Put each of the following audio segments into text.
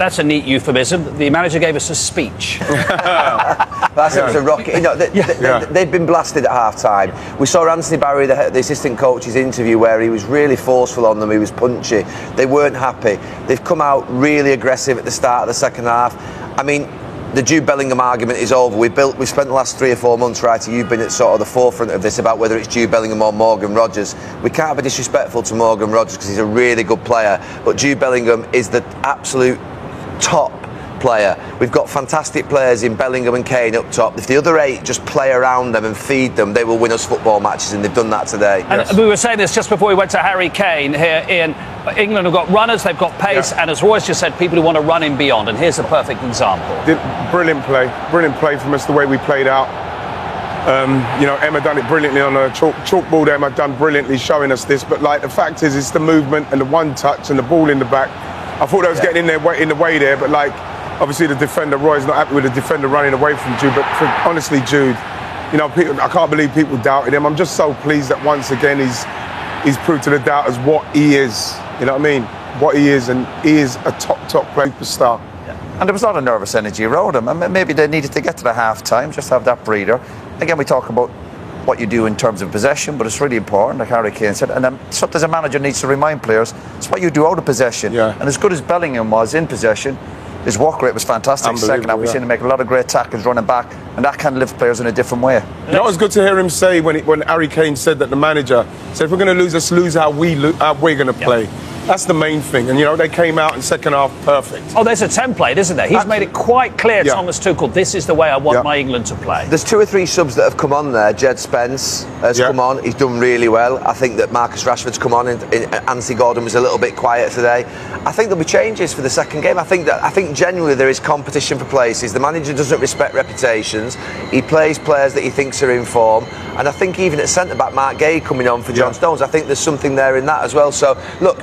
That's a neat euphemism. The manager gave us a speech. That's it was a rocket. You know, they'd been blasted at half-time. We saw Anthony Barry, the assistant coach's interview, where he was really forceful on them. He was punchy. They weren't happy. They've come out really aggressive at the start of the second half. I mean, the Jude Bellingham argument is over. We've spent the last 3 or 4 months, right? You've been at sort of the forefront of this about whether it's Jude Bellingham or Morgan Rogers. We can't be disrespectful to Morgan Rogers because he's a really good player, but Jude Bellingham is the absolute top player. We've got fantastic players in Bellingham and Kane up top. If the other 8 just play around them and feed them, they will win us football matches, and they've done that today. And we were saying this just before we went to Harry Kane here, Ian. England have got runners, they've got pace, and as Royce just said, people who want to run in beyond, and here's a perfect example. Brilliant play from us, the way we played out. You know, Emma done it brilliantly on a chalkboard. Emma done brilliantly showing us this, but like the fact is, it's the movement and the one touch and the ball in the back. I thought that was getting in the way there, but like, obviously the defender, Roy's not happy with the defender running away from Jude, but honestly, Jude, you know, I can't believe people doubted him. I'm just so pleased that once again he's proved to the doubters what he is, you know what I mean? What he is, and he is a top player, superstar. And there was a lot of nervous energy around him, and maybe they needed to get to the half-time, just have that breather. Again, we talk about what you do in terms of possession, but it's really important, like Harry Kane said, and sometimes a manager needs to remind players it's what you do out of possession. And as good as Bellingham was in possession, his work rate was fantastic. Second half, we've seen him make a lot of great tackles running back, and that can lift players in a different way. You know, it was good to hear him say when Harry Kane said that the manager said, if we're going to lose, let's lose how we're going to play. That's the main thing. And, you know, they came out in second half perfect. Oh, there's a template, isn't there? He's made it quite clear, Thomas Tuchel, this is the way I want my England to play. There's 2 or 3 subs that have come on there. Jed Spence has come on. He's done really well. I think that Marcus Rashford's come on, and Anthony Gordon was a little bit quiet today. I think there'll be changes for the second game. I think genuinely there is competition for places. The manager doesn't respect reputations. He plays players that he thinks are in form. And I think even at centre-back, Mark Gay coming on for John Stones, I think there's something there in that as well. So, look,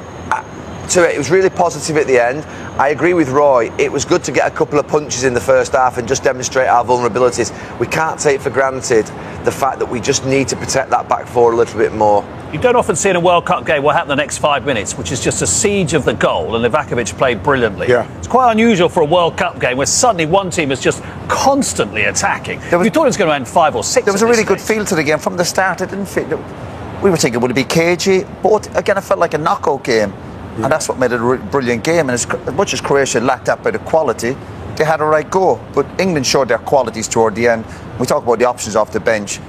it was really positive at the end. I agree with Roy. It was good to get a couple of punches in the first half and just demonstrate our vulnerabilities. We can't take for granted the fact that we just need to protect that back four a little bit more. You don't often see in a World Cup game what happened the next 5 minutes, which is just a siege of the goal, and Livakovic played brilliantly. It's quite unusual for a World Cup game where suddenly one team is just constantly attacking. You thought it was going to end 5 or 6. There was a really good feel to the game from the start. It didn't feel. We were thinking, would it be cagey? But again, it felt like a knockout game. And that's what made it a brilliant game. And as much as Croatia lacked that bit of quality, they had a right go. But England showed their qualities toward the end. We talk about the options off the bench.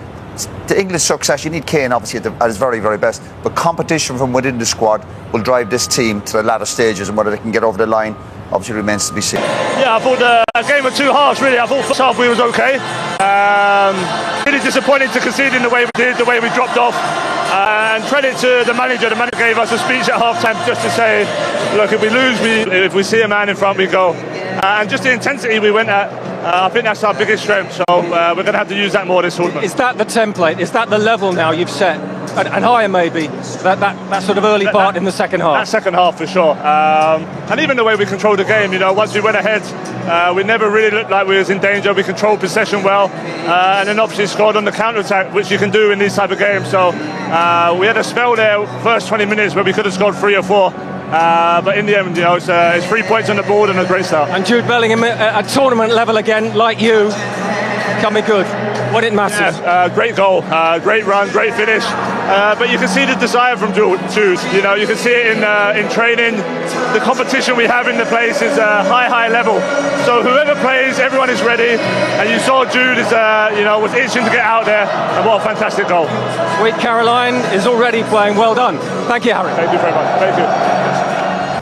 The English success, you need Kane obviously at his very, very best. But competition from within the squad will drive this team to the latter stages, and whether they can get over the line obviously remains to be seen. Yeah, I thought the game was too harsh, really. I thought first half we was okay. Really disappointed to concede in the way we did, the way we dropped off. And credit to the manager. The manager gave us a speech at half-time just to say, look, if we lose, if we see a man in front, we go. And just the intensity we went at, I think that's our biggest strength. So we're going to have to use that more this tournament. Is that the template? Is that the level now you've set? And higher maybe, that sort of early part in the second half? That second half for sure. And even the way we controlled the game, you know, once we went ahead, we never really looked like we was in danger. We controlled possession well, and then obviously scored on the counter-attack, which you can do in these type of games. So we had a spell there, first 20 minutes, where we could have scored 3 or 4. But in the end, you know, it's 3 points on the board and a great start. And Jude Bellingham at tournament level again, like you, coming good. What it matters. Yeah, great goal, great run, great finish. But you can see the desire from Jude. You know, you can see it in training. The competition we have in the place is a high level. So whoever plays, everyone is ready. And you saw Jude is, you know, was itching to get out there. And what a fantastic goal! Sweet Caroline is already playing. Well done. Thank you, Harry. Thank you very much. Thank you.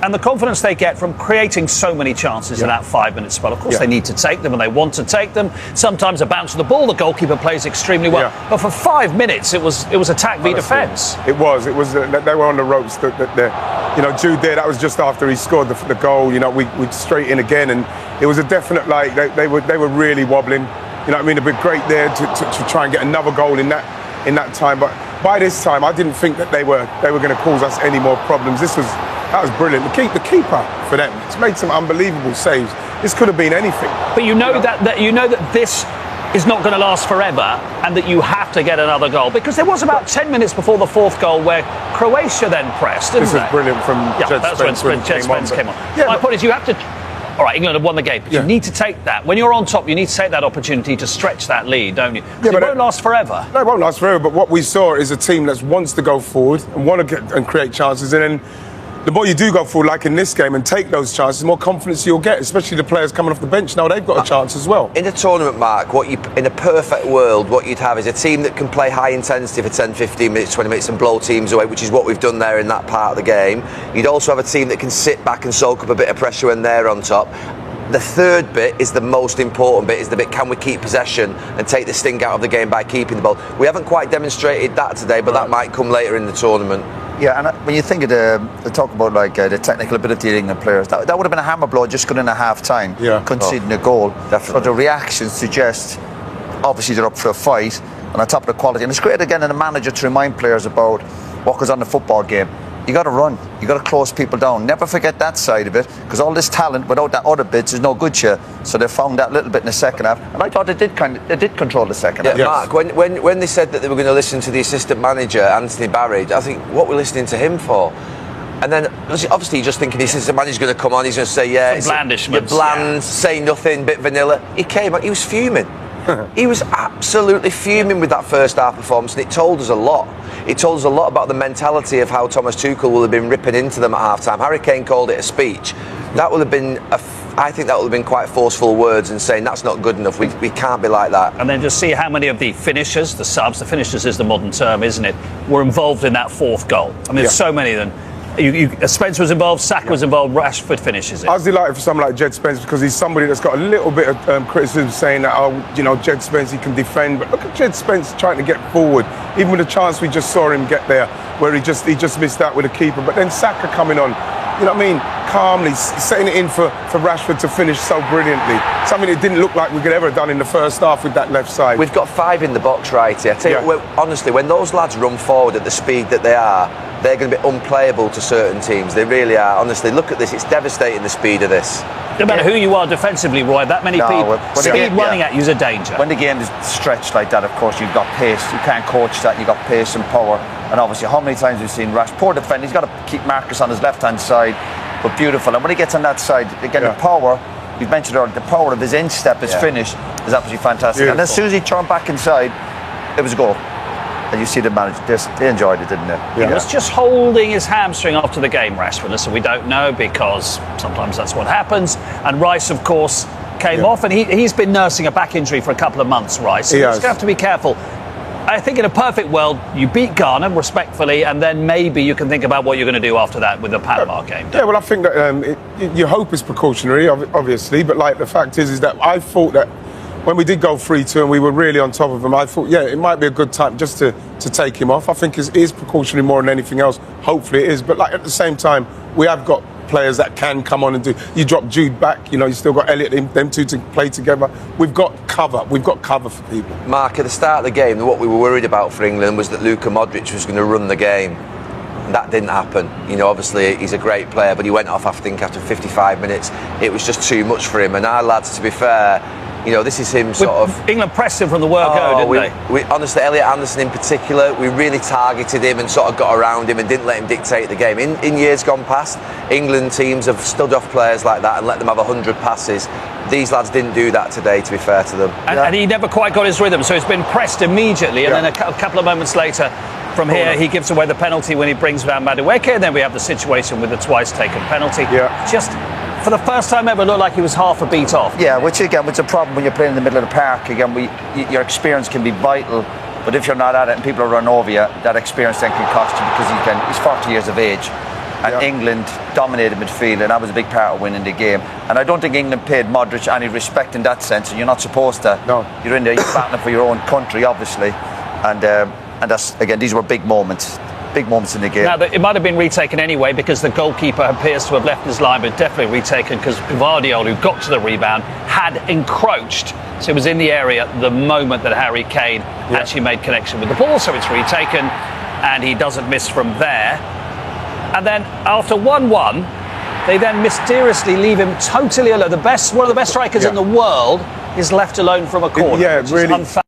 And the confidence they get from creating so many chances in that 5-minute spell. Of course, they need to take them, and they want to take them. Sometimes a bounce of the ball, the goalkeeper plays extremely well. But for 5 minutes, it was attack v defence. It was. They were on the ropes. You know, Jude there. That was just after he scored the goal. You know, we straight in again, and it was a definite like they were really wobbling. You know what I mean? A bit great there to try and get another goal in that time. But by this time, I didn't think that they were going to cause us any more problems. That was brilliant. The keeper for them, it's made some unbelievable saves. This could have been anything. But you know that this is not going to last forever, and that you have to get another goal, because there was about 10 minutes before the 4th goal where Croatia then pressed. This was brilliant from Jed Spence. That's when Jed Spence came on. My point is, you have to all right, England have won the game, but you need to take that. When you're on top, you need to take that opportunity to stretch that lead, don't you? Because it won't last forever. No, it won't last forever, but what we saw is a team that wants to go forward and want to get and create chances, and then the more you do go forward, like in this game, and take those chances, the more confidence you'll get, especially the players coming off the bench. Now they've got a chance as well. In a tournament, Mark, in a perfect world, what you'd have is a team that can play high intensity for 10, 15 minutes, 20 minutes and blow teams away, which is what we've done there in that part of the game. You'd also have a team that can sit back and soak up a bit of pressure when they're on top. The third bit is the most important bit, is the bit, can we keep possession and take the sting out of the game by keeping the ball? We haven't quite demonstrated that today, but that might come later in the tournament. Yeah, and when you think of the talk about the technical ability of the England players, that would have been a hammer blow just going in at half time, conceding a goal. Definitely. So the reactions suggest obviously they're up for a fight, and on top of the quality. And it's great again in a manager to remind players about what goes on in the football game. You got to run, you got to close people down. Never forget that side of it, because all this talent without that other bits is no good to you. So they found that little bit in the second half, and I thought they did control the second half. Yes. Mark, when they said that they were going to listen to the assistant manager Anthony Barry, I think, what we're listening to him for? And then obviously you're just thinking the assistant manager's going to come on, he's going to say, yeah, it's blandishments, you're bland, say nothing, bit vanilla. He came out, he was fuming. He was absolutely fuming with that first half performance, and it told us a lot. It told us a lot about the mentality of how Thomas Tuchel will have been ripping into them at half time. Harry Kane called it a speech. That would have been, I think that would have been quite forceful words, and saying that's not good enough. We can't be like that. And then just see how many of the finishers, the subs, the finishers is the modern term, isn't it, were involved in that fourth goal. I mean, there's so many of them. Spence was involved, Saka was involved, Rashford finishes it. I was delighted for someone like Jed Spence, because he's somebody that's got a little bit of criticism, saying that, Jed Spence, he can defend. But look at Jed Spence trying to get forward, even with the chance we just saw him get there, where he just missed out with the keeper. But then Saka coming on, you know what I mean, calmly setting it in for Rashford to finish so brilliantly. Something it didn't look like we could ever have done in the first half with that left side. We've got 5 in the box right here. I tell you, honestly, when those lads run forward at the speed that they are, they're going to be unplayable to certain teams. They really are. Honestly, look at this. It's devastating, the speed of this. No matter who you are defensively, Roy, that many people, speed running at you is a danger. When the game is stretched like that, of course, you've got pace. You can't coach that. You've got pace and power. And obviously, how many times we've seen Rashford, poor defender, he's got to keep Marcus on his left-hand side, but beautiful. And when he gets on that side, again, the power, we've mentioned earlier, the power of his instep, his finish, is absolutely fantastic. Beautiful. And as soon as he turned back inside, it was a goal. And you see the manager, they enjoyed it, didn't they? He was just holding his hamstring after the game, Rashford. So we don't know, because sometimes that's what happens. And Rice, of course, came off, and he's been nursing a back injury for a couple of months, Rice. So you're just going to have to be careful. I think in a perfect world, you beat Ghana respectfully, and then maybe you can think about what you're going to do after that with the Panama game. Yeah, well, I think that your hope is precautionary, obviously, but like the fact is that I thought that when we did go 3-2 and we were really on top of him, I thought, it might be a good time just to take him off. I think it is precautionary more than anything else. Hopefully it is. But like at the same time, we have got players that can come on and do. You drop Jude back, you still got Elliott, them two to play together. We've got cover. We've got cover for people. Mark, at the start of the game, what we were worried about for England was that Luka Modric was going to run the game. That didn't happen. Obviously he's a great player, but he went off, I think, after 55 minutes. It was just too much for him. And our lads, to be fair, this is him sort of... England pressed him from the word go, didn't they? Honestly, Elliot Anderson in particular, we really targeted him and sort of got around him and didn't let him dictate the game. In years gone past, England teams have stood off players like that and let them have 100 passes. These lads didn't do that today, to be fair to them. And he never quite got his rhythm, so he's been pressed immediately, and then a couple of moments later, from here, he gives away the penalty when he brings down Madueke, and then we have the situation with the twice taken penalty. Just... for the first time ever, looked like he was half a beat off. Yeah, which is a problem when you're playing in the middle of the park. Again, your experience can be vital, but if you're not at it and people are running over you, that experience then can cost you, because he's 40 years of age. And England dominated midfield, and that was a big part of winning the game. And I don't think England paid Modric any respect in that sense, and you're not supposed to. No. You're in there, you're battling for your own country, obviously. And that's, again, these were big moments. Big moments in the game. Now, it might have been retaken anyway, because the goalkeeper appears to have left his line, but definitely retaken because Gvardiol, who got to the rebound, had encroached. So it was in the area the moment that Harry Kane actually made connection with the ball, so it's retaken, and he doesn't miss from there. And then after 1-1, they then mysteriously leave him totally alone. One of the best strikers in the world is left alone from a corner. Yeah, which really. is unfair.